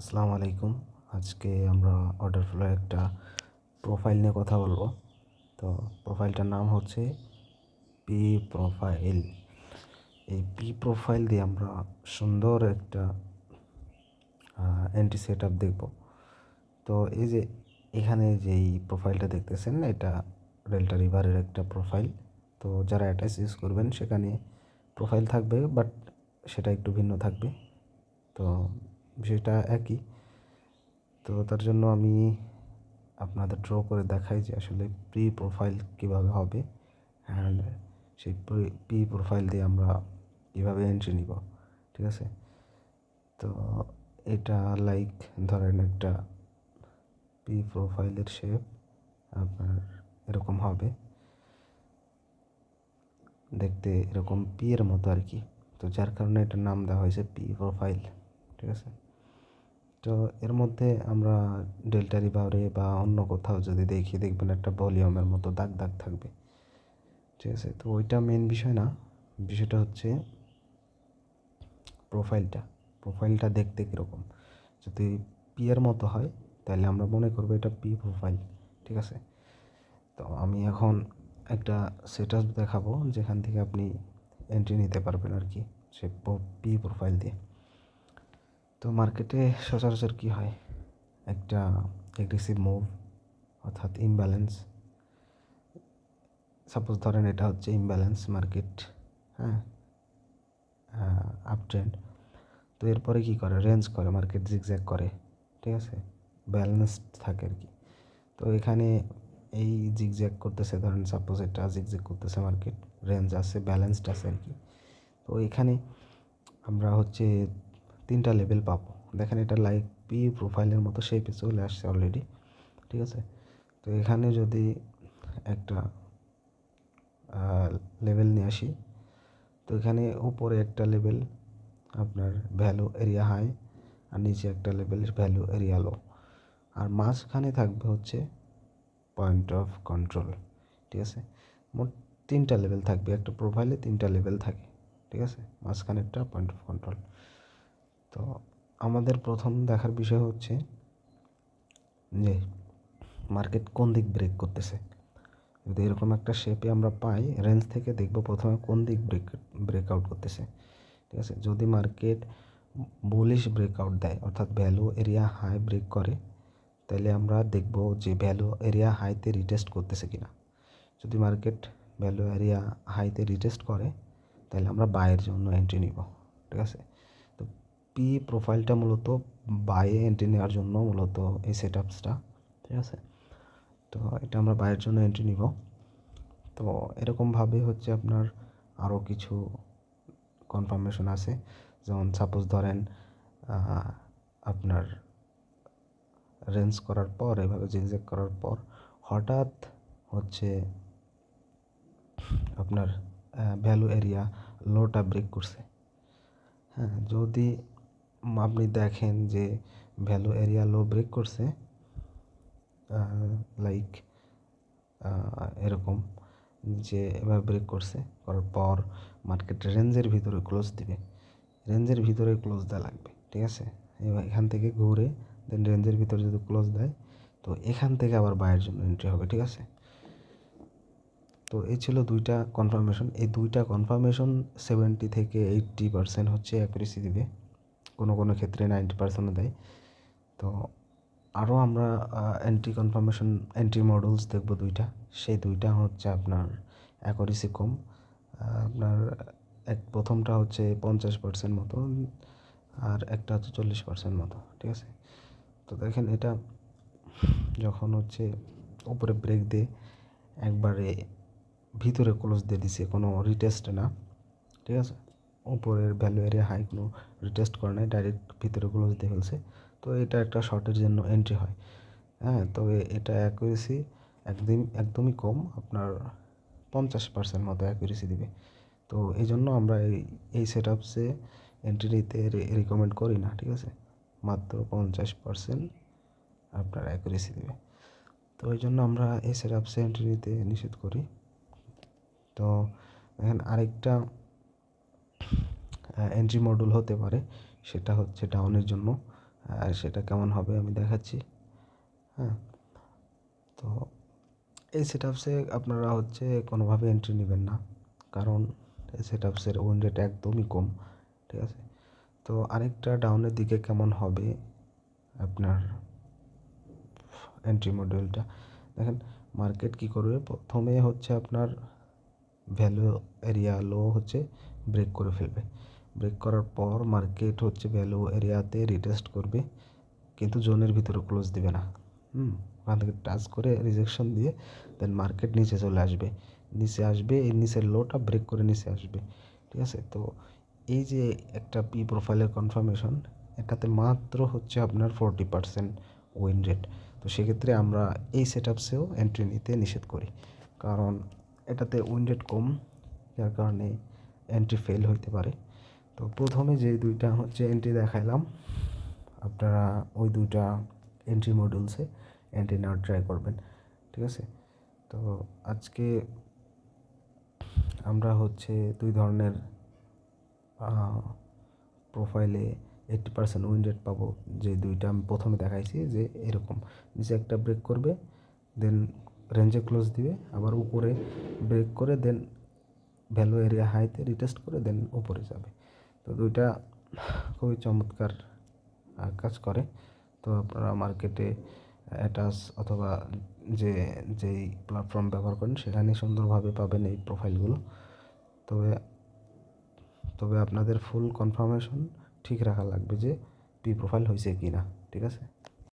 আসসালামু আলাইকুম। আজকে আমরা অর্ডার ফ্লোর একটা প্রোফাইল নিয়ে কথা বলবো। তো প্রোফাইলটার নাম হচ্ছে পি প্রোফাইল। এই পি প্রোফাইল দিয়ে আমরা সুন্দর একটা এন্ট্রি সেট আপ দেখব। তো এই যে এখানে যেই প্রোফাইলটা দেখতেছেন, এটা ডেল্টা রিভারের একটা প্রোফাইল। তো যারা অ্যাটাচ ইউজ করবেন সেখানে প্রোফাইল থাকবে, বাট সেটা একটু ভিন্ন থাকবে। তো বিষয়টা একই। তো তার জন্য আমি আপনাদের ড্র করে দেখাই যে আসলে প্রি প্রোফাইল কীভাবে হবে, অ্যান্ড সেই প্রি প্রোফাইল দিয়ে আমরা কীভাবে এন্ট্রি নিব। ঠিক আছে? তো এটা লাইক ধরেন একটা পি প্রোফাইলের শেপ আপনার এরকম হবে, দেখতে এরকম পি এর মতো আর কি। তো যার কারণে এটার নাম দেওয়া হয়েছে পি প্রোফাইল। ঠিক আছে? তো এর মধ্যে আমরা ডেল্টা রিভারে বা অন্য কোথাও যদি দেখি, দেখবেন একটা ভলিউমের মতো দাগ দাগ থাকবে। ঠিক আছে? তো ওইটা মেন বিষয় না, বিষয়টা হচ্ছে প্রোফাইলটা দেখতে কীরকম। যদি পি এর মতো হয় তাহলে আমরা মনে করবো এটা পি প্রোফাইল। ঠিক আছে? তো আমি এখন একটা সেট আপ দেখাবো যেখান থেকে আপনি এন্ট্রি নিতে পারবেন আর কি, সে পি প্রোফাইল দিয়ে। তো মার্কেটে সচরাচর কী হয়, একটা এগ্রেসিভ মুভ অর্থাৎ ইমব্যালেন্স। সাপোজ ধরেন এটা হচ্ছে ইমব্যালেন্স মার্কেট, হ্যাঁ, আপ ট্রেন্ড। তো এরপরে কী করে, রেঞ্জ করে, মার্কেট জিগজ্যাগ করে। ঠিক আছে? ব্যালেন্সড থাকে আর কি। তো এখানে এই জিগজ্যাগ করতেছে, ধরেন সাপোজ এটা জিগজ্যাগ করতেছে, মার্কেট রেঞ্জ আছে, ব্যালেন্সড আছে আর কি। তো এখানে আমরা হচ্ছে 3টা লেভেল পাবো। দেখেন এটা লাইক পি প্রোফাইলের মতো শেপে চলে আসছে অলরেডি। ঠিক আছে? তো এখানে যদি একটা লেভেল নিয়ে আসি, তো এখানে উপরে একটা লেভেল আপনার ভ্যালু এরিয়া হাই, আর নিচে একটা লেভেল ভ্যালু এরিয়া লো, আর মাঝখানে থাকবে হচ্ছে পয়েন্ট অফ কন্ট্রোল। ঠিক আছে? মোট 3টা লেভেল থাকবে, একটা প্রোফাইলে 3টা লেভেল থাকে। ঠিক আছে? মাঝখানেরটা পয়েন্ট অফ কন্ট্রোল। তো আমাদের প্রথম দেখার বিষয় হচ্ছে যে মার্কেট কোন দিক ব্রেক করতেছে। যদি এরকম একটা শেপে আমরা পাই, রেঞ্জ থেকে দেখব প্রথমে কোন দিক ব্রেকআউট করতেছে। ঠিক আছে? যদি মার্কেট বুলিশ ব্রেকআউট দেয়, অর্থাৎ ভ্যালু এরিয়া হাই ব্রেক করে, তাহলে আমরা দেখব যে ভ্যালু এরিয়া হাইতে রিটেস্ট করতেছে কিনা। যদি মার্কেট ভ্যালু এরিয়া হাইতে রিটেস্ট করে, তাহলে আমরা বাইয়ের জন্য এন্ট্রি নিব। ঠিক আছে? তো পি প্রোফাইলটা মূলত বাইয়ে এন্ট্রি নেওয়ার জন্য মূলত এই সেট আপসটা। ঠিক আছে? তো এটা আমরা বাইয়ের জন্য এন্ট্রি নিব। তো এরকমভাবে হচ্ছে আপনার আরও কিছু কনফার্মেশন আছে। যেমন সাপোজ ধরেন আপনার রেঞ্জ করার পর, এভাবে জিগজ্যাগ করার পর হঠাৎ হচ্ছে আপনার ভ্যালু এরিয়া লোটা ব্রেক করছে। হ্যাঁ, যদি আপনি দেখেন যে ভ্যালু এরিয়া লো ব্রেক করছে, লাইক এরকম যে এভাবে ব্রেক করছে, করার পর মার্কেট রেঞ্জের ভিতরে ক্লোজ দিবে। রেঞ্জের ভিতরে ক্লোজ দেওয়া লাগবে। ঠিক আছে? এবার এখান থেকে ঘুরে দেন রেঞ্জের ভিতরে যদি ক্লোজ দেয়, তো এখান থেকে আবার বাইয়ের জন্য এন্ট্রি হবে। ঠিক আছে? তো এই ছিল 2টা কনফার্মেশন। এই 2টা কনফার্মেশন 70 থেকে 80% হচ্ছে অ্যাকুরেসি দিবে, কোনো কোনো ক্ষেত্রে 90%ও দেয়। তো আরও আমরা এন্ট্রি মডেলস দেখব 2টা। সেই 2টা হচ্ছে আপনার অ্যাকুরেসি কম। আপনার প্রথমটা হচ্ছে 50% মতো, আর একটা হচ্ছে 40% মতো। ঠিক আছে? তো দেখেন এটা যখন হচ্ছে উপরে ব্রেক দিয়ে একবারে ভিতরে ক্লোজ দিয়ে দিছে, কোনো রিটেস্ট না। ঠিক আছে? উপরের ভ্যালু এরিয়া হাই কোনো রিটেস্ট করে নাই, ডাইরেক্ট ভিতরে ক্লোজ দিয়ে ফেলছে। তো এটা একটা শর্টের জন্য এন্ট্রি হয়। হ্যাঁ, তবে এটা অ্যাকুরেসি একদমই কম, আপনার 50% মতো অ্যাকুরেসি দিবে। তো এই জন্য আমরা এই সেট আপসে এন্ট্রি নিতে রিকমেন্ড করি না। ঠিক আছে? মাত্র 50% আপনার অ্যাকুরেসি দেবে। তো ওই জন্য আমরা এই সেট আপসে এন্ট্রি নিতে নিষেধ করি। তো এখন আরেকটা এন্ট্রি মডেল হতে পারে, সেটা হচ্ছে ডাউনের জন্য। সেটা কেমন হবে আমি দেখাচ্ছি। হ্যাঁ, তো এই সেটআপসে আপনারা হচ্ছে কোনোভাবে এন্ট্রি নেবেন না, কারণ এই সেটআপসের উইন রেট একদমই কম। ঠিক আছে, তো আরেকটা ডাউনের দিকে কেমন হবে আপনার এন্ট্রি মডিউলটা দেখেন। মার্কেট কি করবে, প্রথমে হচ্ছে আপনার ভ্যালু এরিয়া লো হচ্ছে ব্রেক করে ফেলবে। ব্রেক করার পর মার্কেট হচ্ছে ভ্যালু এরিয়াতে রিটেস্ট করবে, কিন্তু জোনের ভিতরে ক্লোজ দিবে না। ওখান থেকে টাচ করে রিজেকশন দিয়ে দেন মার্কেট নিচে চলে আসবে, নিচে আসবে, এই নিচের লোটা ব্রেক করে নিচে আসবে। ঠিক আছে, তো এই যে একটা পি প্রোফাইলের কনফার্মেশন, এটাতে মাত্র হচ্ছে আপনার 40% উইন রেট। তো সেক্ষেত্রে আমরা এই সেটআপসেও এন্ট্রি নিতে নিষেধ করি, কারণ এটাতে উইন রেট কম, যার কারণে এন্ট্রি ফেল হইতে পারে। তো প্রথমে যে দুইটা হচ্ছে এন্ট্রি দেখাইলাম, আপনারা ওই দুইটা এন্ট্রি মডিউলসে এন্ট্রি নেওয়ার ট্রাই করবেন। ঠিক আছে, তো আজকে আমরা হচ্ছে দুই ধরনের প্রোফাইলে 80% উইন রেট পাবো। যে দুইটা আমি প্রথমে দেখাইছি, যে এরকম নিচে একটা ব্রেক করবে, দেন রেঞ্জে ক্লোজ দিবে, আবার উপরে ব্রেক করে দেন ভ্যালু এরিয়া হাইতে রিটেস্ট করে দেন উপরে যাবে। তো দুইটা খুবই চমৎকার কাজ করে। তো আপনারা মার্কেটে অ্যাটাস অথবা যেই প্ল্যাটফর্ম ব্যবহার করেন সেখানে সুন্দরভাবে পাবেন এই প্রোফাইলগুলো। তবে তবে আপনাদের ফুল কনফার্মেশন ঠিক রাখা লাগবে যে পি প্রোফাইল হয়েছে কি না। ঠিক আছে।